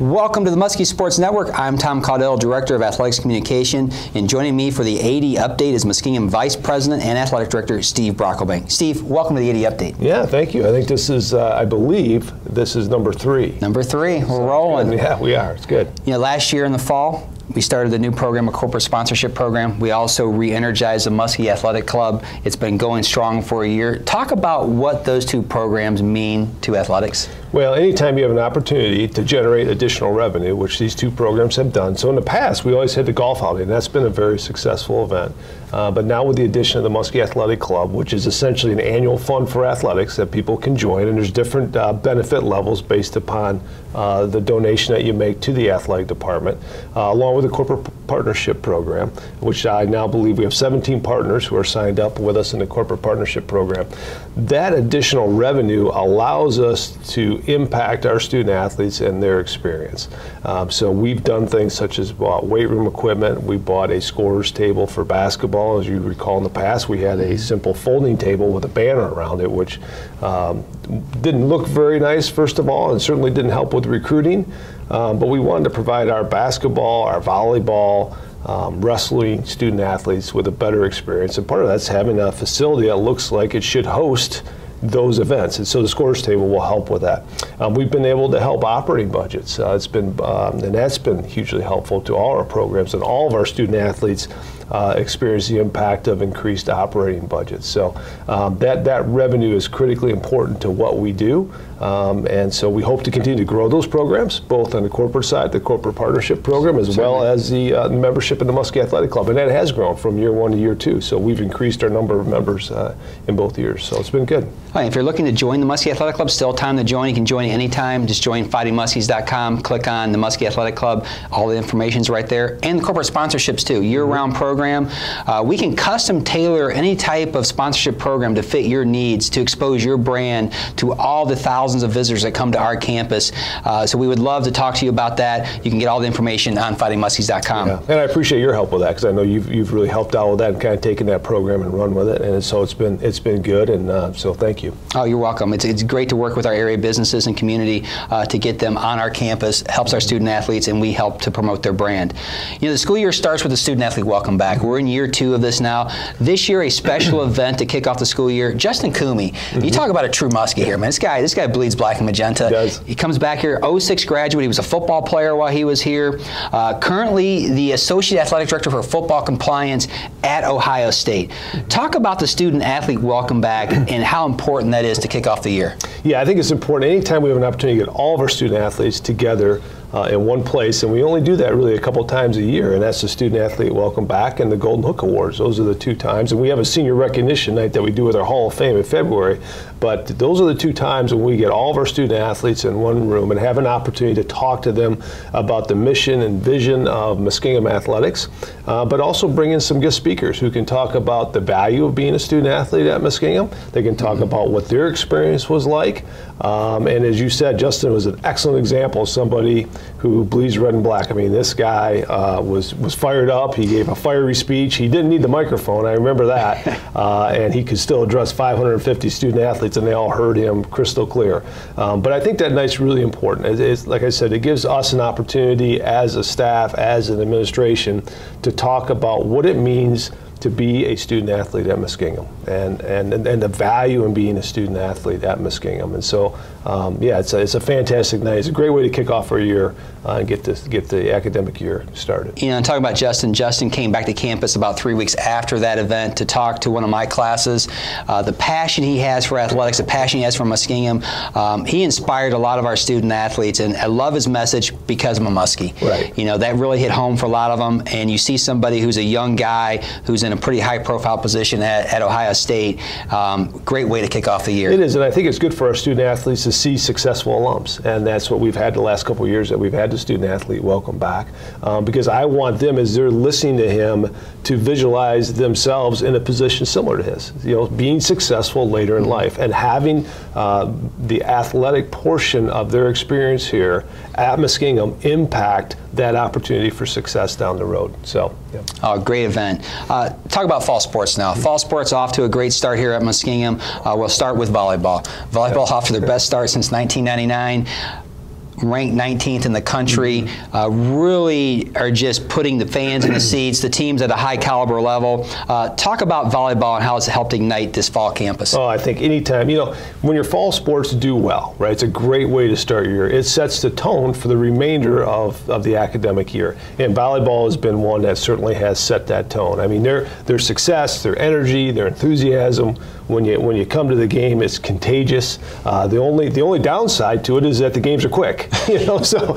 Welcome to the Muskie Sports Network. I'm Tom Caudell, Director of Athletics Communication, and joining me for the AD Update is Muskingum Vice President and Athletic Director Steve Brockelbank. Steve, welcome to the AD Update. Yeah, thank you. I think this is, I believe, this is number 3. Number 3, we're rolling. Yeah, we are. It's good. You know, last year in the fall, we started the new program, a corporate sponsorship program. We also re-energized the Muskie Athletic Club. It's been going strong for a year. Talk about what those two programs mean to athletics. Well, anytime you have an opportunity to generate additional revenue, which these two programs have done. So in the past, we always had the golf outing, and that's been a very successful event. But now with the addition of the Muskie Athletic Club, which is essentially an annual fund for athletics that people can join, and there's different benefit levels based upon the donation that you make to the athletic department, along with the corporate partnership program, which I now believe we have 17 partners who are signed up with us in the corporate partnership program. That additional revenue allows us to impact our student athletes and their experience. So we've done things such as bought weight room equipment. We bought a scorer's table for basketball. As you recall, in the past, we had a simple folding table with a banner around it, which didn't look very nice, first of all, and certainly didn't help with recruiting. But we wanted to provide our basketball, our volleyball, wrestling student athletes with a better experience. And part of that's having a facility that looks like it should host those events, and so the scorers table will help with that. We've been able to help operating budgets. It's been, and that's been hugely helpful to all our programs, and all of our student athletes experience the impact of increased operating budgets. So that revenue is critically important to what we do, and so we hope to continue to grow those programs, both on the corporate side, the corporate partnership program, as well as the membership in the Muskie Athletic Club, and that has grown from year 1 to year 2. So we've increased our number of members in both years. So it's been good. All right, if you're looking to join the Muskie Athletic Club, still time to join. You can join anytime. Just join fightingmuskies.com, click on the Muskie Athletic Club. All the information's right there. And the corporate sponsorships too, year-round program. We can custom tailor any type of sponsorship program to fit your needs, to expose your brand to all the thousands of visitors that come to our campus. So we would love to talk to you about that. You can get all the information on fightingmuskies.com. Yeah. And I appreciate your help with that, because I know you've really helped out with that and kind of taken that program and run with it. And so it's been good, and so thank you. Oh, you're welcome. It's great to work with our area businesses and community to get them on our campus. Helps our student athletes, and we help to promote their brand. You know, the school year starts with the Student Athlete Welcome Back. We're in year 2 of this now. This year, a special event to kick off the school year. Justin Coomey, you talk about a true Muskie here, man. This guy bleeds black and magenta. He does. He comes back here, 06 graduate. He was a football player while he was here. Currently, the Associate Athletic Director for Football Compliance at Ohio State. Talk about the Student Athlete Welcome Back and how important that is to kick off the year. Yeah, I think it's important. Anytime we have an opportunity to get all of our student athletes together in one place, and we only do that really a couple times a year, and that's the Student Athlete Welcome Back and the Golden Hook Awards. Those are the 2 times, and we have a senior recognition night that we do with our Hall of Fame in February, but those are the 2 times when we get all of our student athletes in one room and have an opportunity to talk to them about the mission and vision of Muskingum Athletics, but also bring in some guest speakers who can talk about the value of being a student athlete at Muskingum. They can talk about what their experience was like, and as you said, Justin was an excellent example of somebody who bleeds red and black. I mean, this guy was fired up. He gave a fiery speech. He didn't need the microphone, I remember that, and he could still address 550 student athletes, and they all heard him crystal clear. But I think that night's really important. It's, like I said, it gives us an opportunity as a staff, as an administration, to talk about what it means to be a student athlete at Muskingum, and the value in being a student athlete at Muskingum. And so, yeah, it's a fantastic night. It's a great way to kick off our year and get the academic year started. You know, and talking about Justin, Justin came back to campus about 3 weeks after that event to talk to one of my classes. The passion he has for athletics, the passion he has for Muskingum, he inspired a lot of our student athletes, and I love his message because I'm a Muskie. Right. You know, that really hit home for a lot of them, and you see somebody who's a young guy who's in a pretty high-profile position at Ohio State. Great way to kick off the year. It is, and I think it's good for our student athletes to see successful alums, and that's what we've had the last couple of years that we've had the Student Athlete Welcome Back, because I want them, as they're listening to him, to visualize themselves in a position similar to his, you know, being successful later in life and having the athletic portion of their experience here at Muskingum impact that opportunity for success down the road. So, yeah. Oh, great event. Talk about fall sports now. Fall sports off to a great start here at Muskingum. We'll start with volleyball. Volleyball off to their best start since 1999. ranked 19th in the country, really are just putting the fans in the seats, the teams at a high caliber level. Talk about volleyball and how it's helped ignite this fall campus. Oh, I think anytime, when your fall sports do well, right, it's a great way to start your year. It sets the tone for the remainder of the academic year. And volleyball has been one that certainly has set that tone. I mean, their success, their energy, their enthusiasm, when you come to the game, it's contagious. The only downside to it is that the games are quick. So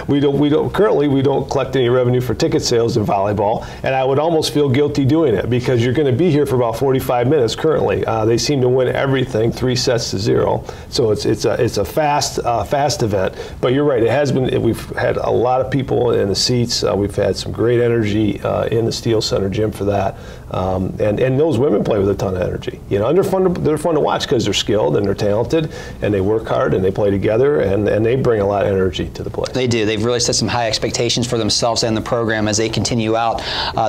we don't collect any revenue for ticket sales in volleyball, and I would almost feel guilty doing it because you're going to be here for about 45 minutes currently. They seem to win everything 3-0, so it's a fast event. But you're right, it has been. We've had a lot of people in the seats. We've had some great energy in the Steel Center gym for that, and those women play with a ton of energy. And they're fun to watch because they're skilled and they're talented and they work hard and they play together and they bring a lot of energy to the play. They do. They've really set some high expectations for themselves and the program as they continue out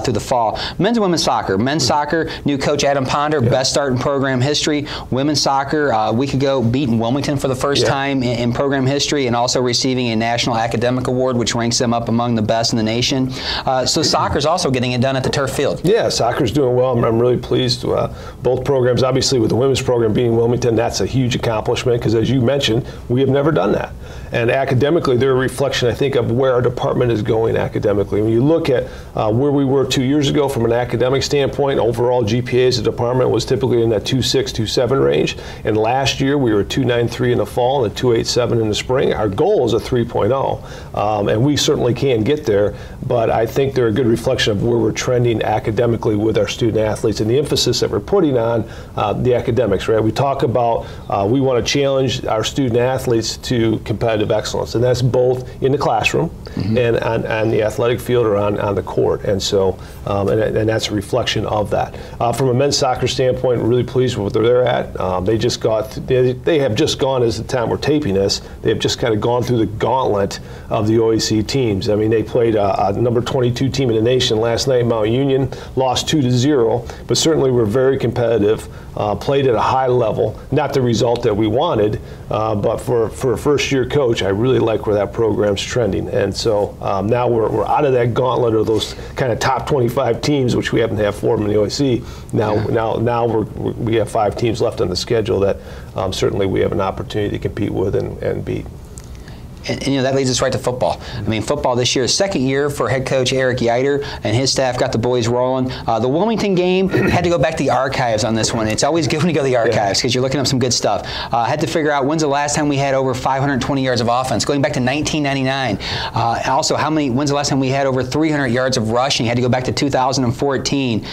through the fall. Men's and women's soccer. Men's soccer, new coach Adam Ponder, best start in program history. Women's soccer, a week ago, beating Wilmington for the first time in program history and also receiving a National Academic Award, which ranks them up among the best in the nation. So soccer's also getting it done at the turf field. Yeah, soccer's doing well. I'm really pleased. Both programs, obviously with the women's program beating Wilmington, that's a huge accomplishment because as you mentioned, we have never done that. And academically, they're a reflection, I think, of where our department is going academically. When you look at where we were 2 years ago from an academic standpoint, overall GPA as a department was typically in that 2.6, 2.7 range. And last year, we were 2.93 in the fall and a 2.87 in the spring. Our goal is a 3.0, and we certainly can get there. But I think they're a good reflection of where we're trending academically with our student athletes and the emphasis that we're putting on the academics, right? We talk about we want to challenge our student athletes to competitive excellence, and that's both in the classroom and on the athletic field or on the court, and so and that's a reflection of that. From a men's soccer standpoint, we're really pleased with where they're at. They have just gone, as the time we're taping this, they have just kind of gone through the gauntlet of the OAC teams. I mean, they played a number 22 team in the nation last night, Mount Union, lost 2-0, but certainly we're very competitive. Played at a high level, not the result that we wanted, but for a first-year coach, I really like where that program's trending. And so now we're out of that gauntlet of those kind of top 25 teams, which we happen to have 4 of them in the OAC. Now we have 5 teams left on the schedule that certainly we have an opportunity to compete with and beat. And that leads us right to football. I mean, football this year, second year for head coach Eric Yeiter and his staff got the boys rolling. The Wilmington game, had to go back to the archives on this one. It's always good when you go to the archives because you're looking up some good stuff. Had to figure out when's the last time we had over 520 yards of offense, going back to 1999. Also, when's the last time we had over 300 yards of rushing? Had to go back to 2014.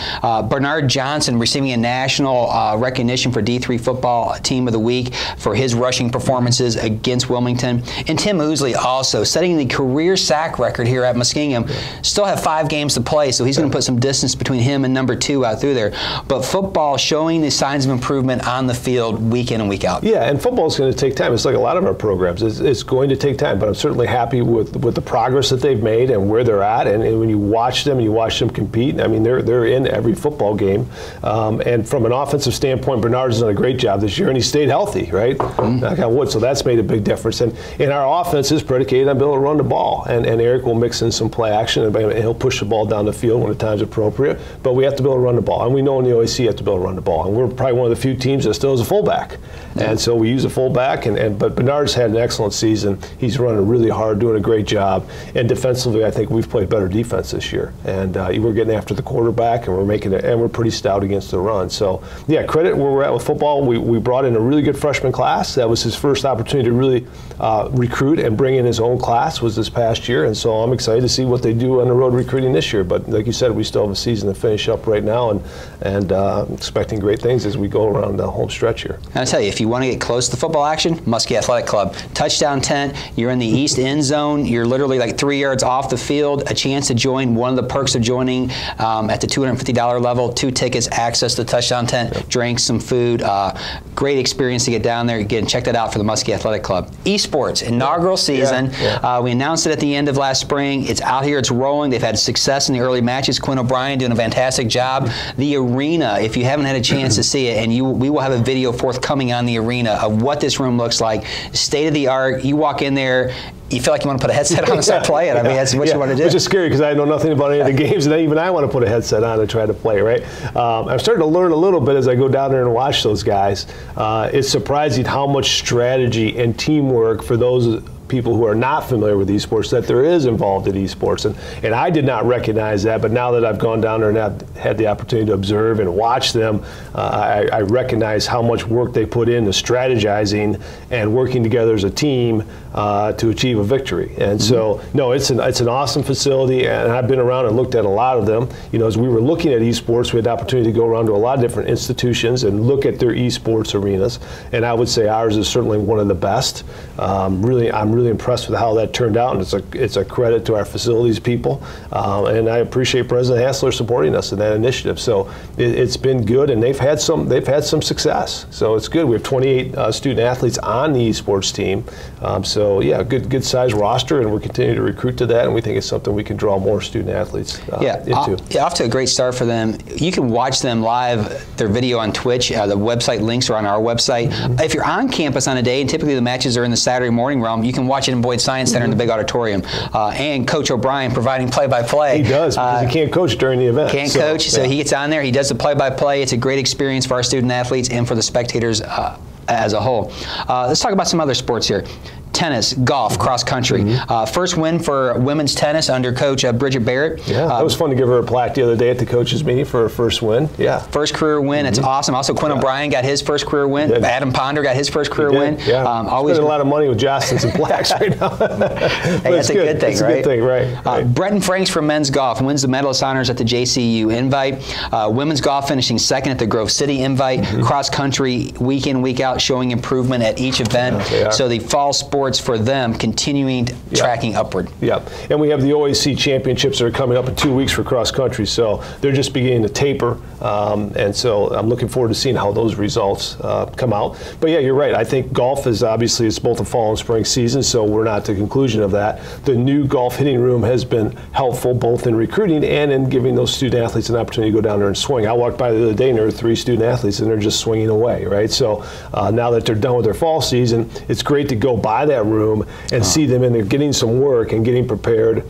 Bernard Johnson receiving a national recognition for D3 Football Team of the Week for his rushing performances against Wilmington. And Tim Ousley also setting the career sack record here at Muskingum. Still have 5 games to play, so he's going to put some distance between him and number 2 out through there. But football showing the signs of improvement on the field week in and week out. Yeah, and football is going to take time. It's like a lot of our programs. It's going to take time, but I'm certainly happy with the progress that they've made and where they're at. And when you watch them compete, I mean, they're in every football game. And from an offensive standpoint, Bernard's done a great job this year, and he stayed healthy, right? Knock on wood. So that's made a big difference. And in our offense is predicated on being able to run the ball, and Eric will mix in some play action and he'll push the ball down the field when the time's appropriate, but we have to be able to run the ball, and we know in the OAC you have to be able to run the ball, and we're probably one of the few teams that still has a fullback, and so we use a fullback, but Bernard's had an excellent season. He's running really hard, doing a great job, and defensively I think we've played better defense this year, and we're getting after the quarterback, and we're pretty stout against the run. So yeah, credit where we're at with football. We brought in a really good freshman class. That was his first opportunity to really recruit and bring in his own class was this past year, and so I'm excited to see what they do on the road recruiting this year. But like you said, we still have a season to finish up right now, and expecting great things as we go around the home stretch here. And I tell you, if you want to get close to football action, Muskie Athletic Club, touchdown tent, you're in the east end zone, you're literally like 3 yards off the field, a chance to join. One of the perks of joining at the $250 level, 2 tickets, access to the touchdown tent, drinks, some food, Great experience to get down there. Again, check that out for the Muskie Athletic Club. eSports, inaugural season. We announced it at the end of last spring. It's out here, it's rolling. They've had success in the early matches. Quinn O'Brien doing a fantastic job. The arena, if you haven't had a chance to see it, and we will have a video forthcoming on the arena of what this room looks like. State of the art. You walk in there, you feel like you want to put a headset on and start playing. I mean, that's what you want to do. Which is scary because I know nothing about any of the games, and even I want to put a headset on and try to play, right? I'm starting to learn a little bit as I go down there and watch those guys. It's surprising how much strategy and teamwork for those people who are not familiar with esports that there is involved in esports, and I did not recognize that, but now that I've gone down there and have had the opportunity to observe and watch them, I recognize how much work they put into strategizing and working together as a team to achieve a victory. And so, no, it's an awesome facility, and I've been around and looked at a lot of them. You know, as we were looking at esports, we had the opportunity to go around to a lot of different institutions and look at their esports arenas, and I would say ours is certainly one of the best. I'm really impressed with how that turned out, and it's a credit to our facilities people, and I appreciate President Hassler supporting us in that initiative. So it's been good, and they've had some success. So it's good. We have 28 student athletes on the esports team. So yeah, good size roster, and we're continuing to recruit to that, and we think it's something we can draw more student athletes into. Off to a great start for them. You can watch them live, their video on Twitch. The website links are on our website. If you're on campus on a day, and typically the matches are in the Saturday morning realm, you can watch it in Boyd Science Center in the big auditorium. And Coach O'Brien providing play-by-play. He does, because he can't coach during the event. Can't coach, so he gets on there, he does the play-by-play. It's a great experience for our student athletes and for the spectators as a whole. Let's talk about some other sports here. Tennis, golf, cross country. First win for women's tennis under Coach Bridget Barrett. Yeah, it was fun to give her a plaque the other day at the coaches meeting for her first win. Yeah, first career win. It's awesome. Also, Quinn O'Brien got his first career win. Adam Ponder got his first career win. Yeah, always spending a lot of money with Jostens and plaques right now. Hey, that's a good thing, right? That's a good thing, right? Bretton Franks for men's golf wins the medalist honors at the JCU Invite. Women's golf finishing second at the Grove City Invite. Cross country week in, week out, showing improvement at each event. So the fall sports for them continuing tracking upward. Yeah, and we have the OAC championships that are coming up in 2 weeks for cross country, so they're just beginning to taper, and so I'm looking forward to seeing how those results come out. But yeah, you're right. I think golf is obviously, it's both a fall and spring season, so we're not at the conclusion of that. The new golf hitting room has been helpful both in recruiting and in giving those student athletes an opportunity to go down there and swing. I walked by the other day and there were 3 student athletes and they're just swinging away, right? So now that they're done with their fall season, it's great to go by that room and see them in there getting some work and getting prepared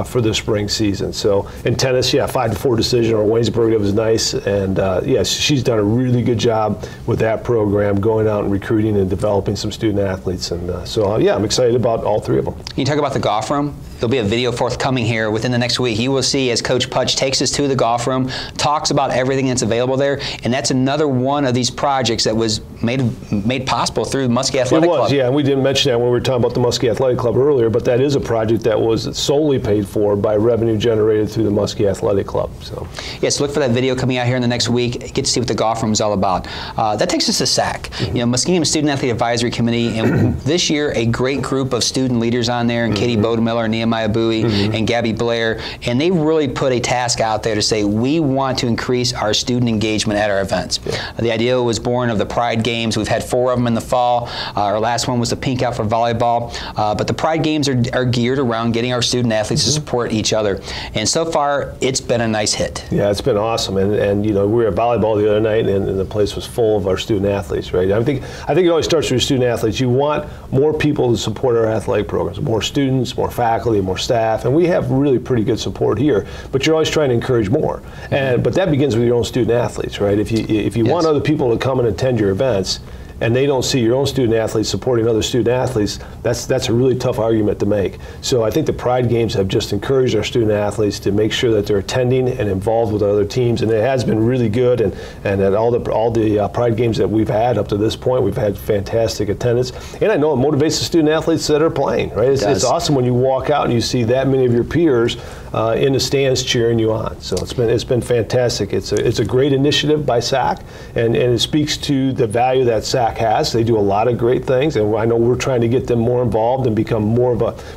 for the spring season. So in tennis, 5-4 decision over Waynesburg, that was nice, and she's done a really good job with that program, going out and recruiting and developing some student athletes, and I'm excited about all 3 of them. Can you talk about the golf room? There'll be a video forthcoming here within the next week. You will see as Coach Putch takes us to the golf room, talks about everything that's available there, and that's another one of these projects that was made possible through the Muskie Athletic Club. It was, yeah, and we didn't mention that when we were talking about the Muskie Athletic Club earlier, but that is a project that was solely paid for by revenue generated through the Muskie Athletic Club. So yes, look for that video coming out here in the next week. Get to see what the golf room is all about. That takes us to SAC, you know, Muskingum Student Athlete Advisory Committee, and this year a great group of student leaders on there, and Katie Bodemiller, Nehemiah Bowie, and Gabby Blair, and they really put a task out there to say we want to increase our student engagement at our events. The idea was born of the Pride Games. We've had 4 of them in the fall. Our last one was the Pink Out for volleyball, but the Pride Games are geared around getting our student athletes to support each other, and so far it's been a nice hit. Yeah, it's been awesome, and you know, we were at volleyball the other night, and the place was full of our student athletes, right? I think it always starts with your student athletes. You want more people to support our athletic programs, more students, more faculty, more staff, and we have really pretty good support here, but you're always trying to encourage more, but that begins with your own student athletes, right? If you want other people to come and attend your events, and they don't see your own student athletes supporting other student athletes, that's a really tough argument to make. So I think the Pride Games have just encouraged our student athletes to make sure that they're attending and involved with other teams, and it has been really good. And at all the Pride Games that we've had up to this point, we've had fantastic attendance, and I know it motivates the student athletes that are playing. Right, it's awesome when you walk out and you see that many of your peers in the stands cheering you on. So it's been fantastic. It's a great initiative by SAC, and it speaks to the value that SAC has. They do a lot of great things, and I know we're trying to get them more involved and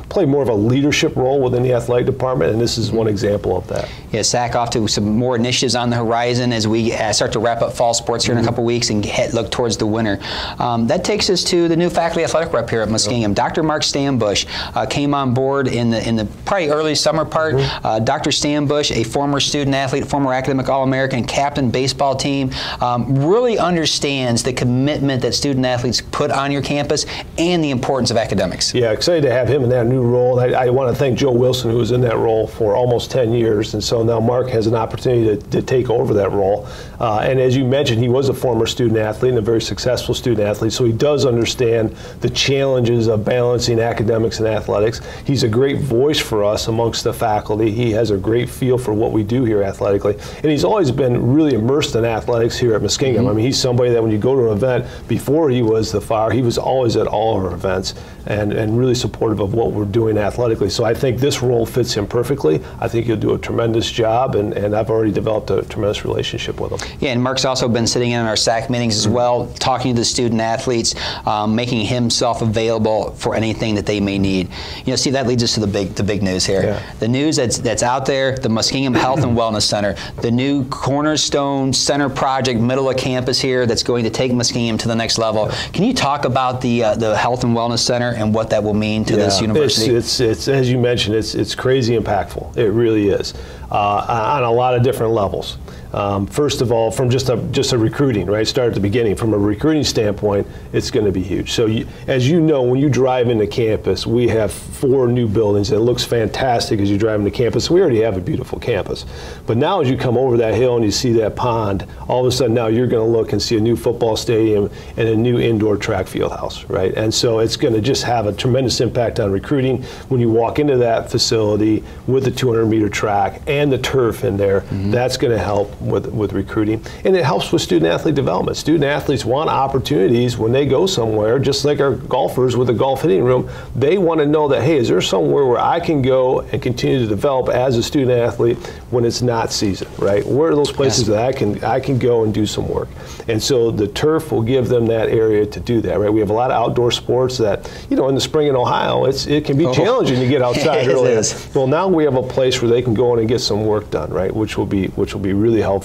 play more of a leadership role within the athletic department, and this is one example of that. Yeah, SAC off to some more initiatives on the horizon as we start to wrap up fall sports here in a couple weeks and look towards the winter. That takes us to the new faculty athletic rep here at Muskingum. Dr. Mark Stanbush came on board in the probably early summer part. Dr. Stanbush, a former student athlete, former academic All-American, captain baseball team, really understands the commitment that student athletes put on your campus and the importance of academics. Yeah, excited to have him in that new role. I want to thank Joe Wilson, who was in that role for almost 10 years, and so now Mark has an opportunity to take over that role. And as you mentioned, he was a former student athlete and a very successful student athlete, so he does understand the challenges of balancing academics and athletics. He's a great voice for us amongst the faculty. He has a great feel for what we do here athletically, and he's always been really immersed in athletics here at Muskingum. I mean, he's somebody that when you go to an event, before he was the FAR, he was always at all our events and really supportive of what we're doing athletically. So I think this role fits him perfectly. I think he'll do a tremendous job, and I've already developed a tremendous relationship with him. Yeah, and Mark's also been sitting in on our SAC meetings as well, talking to the student athletes, making himself available for anything that they may need. You know, Steve, that leads us to the big news here. Yeah. The news that's out there, the Muskingum Health and Wellness Center, the new cornerstone center project, middle of campus here, that's going to take Muskingum to the next level. Can you talk about the Health and Wellness Center and what that will mean to this university? It's as you mentioned, it's crazy impactful. It really is, on a lot of different levels. First of all, from just a recruiting, right? Start at the beginning. From a recruiting standpoint, it's going to be huge. So as you know, when you drive into campus, we have 4 new buildings. It looks fantastic as you drive into campus. We already have a beautiful campus. But now as you come over that hill and you see that pond, all of a sudden now you're going to look and see a new football stadium and a new indoor track field house, right? And so it's going to just have a tremendous impact on recruiting. When you walk into that facility with the 200-meter track and the turf in there, that's going to help with recruiting, and it helps with student athlete development. Student athletes want opportunities when they go somewhere, just like our golfers with a golf hitting room. They want to know that, hey, is there somewhere where I can go and continue to develop as a student athlete when it's not season, right? Where are those places that I can go and do some work? And so the turf will give them that area to do that, right? We have a lot of outdoor sports that, you know, in the spring in Ohio, it can be challenging to get outside early. Well, now we have a place where they can go in and get some work done, right? Which will be really helpful.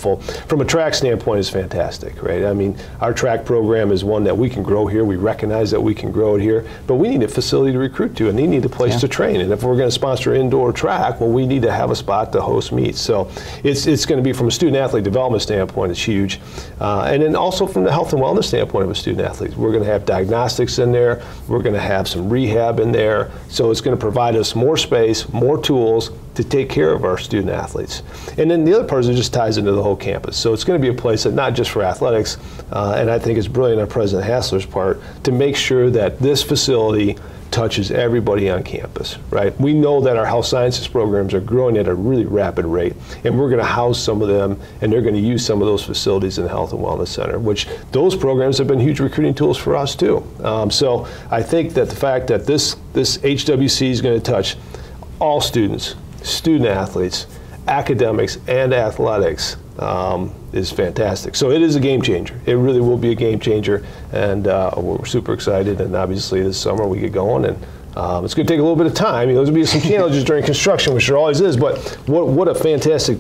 From a track standpoint, it's fantastic, right? I mean, our track program is one that we can grow here. We recognize that we can grow it here, but we need a facility to recruit to, and they need a place to train. And if we're going to sponsor indoor track, well, we need to have a spot to host meets. So it's going to be, from a student athlete development standpoint, it's huge. And then also from the health and wellness standpoint of a student athlete, we're going to have diagnostics in there. We're going to have some rehab in there. So it's going to provide us more space, more tools to take care of our student athletes. And then the other part is it just ties into the whole campus. So it's going to be a place that not just for athletics, and I think it's brilliant on President Hassler's part to make sure that this facility touches everybody on campus, right? We know that our health sciences programs are growing at a really rapid rate, and we're going to house some of them, and they're going to use some of those facilities in the Health and Wellness Center, which those programs have been huge recruiting tools for us too. So I think that the fact that this HWC is going to touch all students, student athletes, academics, and athletics is fantastic. So it is a game changer. It really will be a game changer, and we're super excited. And obviously this summer we get going, and it's going to take a little bit of time. You know, there's going to be some challenges during construction, which there always is, but what a fantastic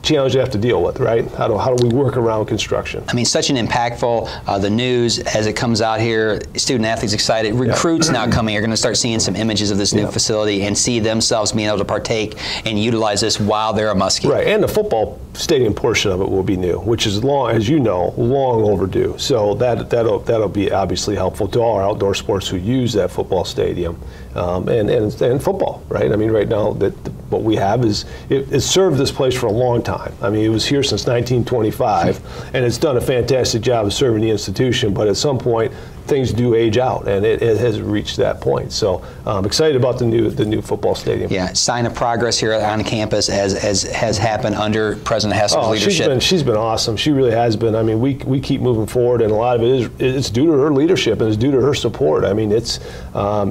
challenge you have to deal with, right? How do we work around construction? I mean, such an impactful, the news as it comes out here, student athletes excited, recruits now coming are going to start seeing some images of this new facility and see themselves being able to partake and utilize this while they're a Muskie. Right, and the football stadium portion of it will be new, which is as you know, long overdue. So that'll be obviously helpful to all our outdoor sports who use that football stadium and football, right? I mean, right now what we have is it served this place for a long time. I mean, it was here since 1925, and it's done a fantastic job of serving the institution. But at some point, things do age out, and it has reached that point. So I'm excited about the new football stadium. Yeah, sign of progress here on campus as has happened under President Hessel's leadership. She's been awesome. She really has been. I mean, we keep moving forward, and a lot of it's due to her leadership and it's due to her support. I mean, it's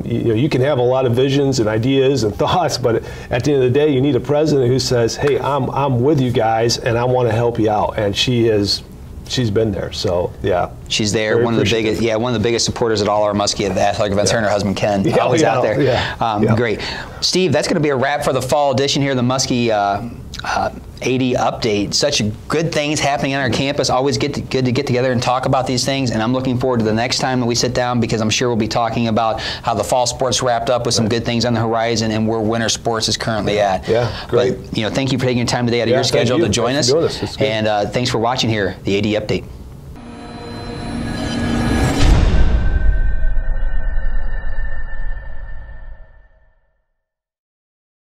you can have a lot of visions and ideas and thoughts, but at the end of the day, you need a president who says, "Hey, I'm with you guys, and I want to help you out." And she's been there, so yeah. She's there. One of the biggest supporters at all our Muskie athletic events. Her and her husband Ken, always out there. Great, Steve. That's going to be a wrap for the fall edition here of the Muskie AD update. Such good things happening on our campus. Always good to get together and talk about these things. And I'm looking forward to the next time that we sit down, because I'm sure we'll be talking about how the fall sports wrapped up with some good things on the horizon and where winter sports is currently at. Yeah, great. But, thank you for taking your time today out of your schedule to join us. And thanks for watching here, the AD Update.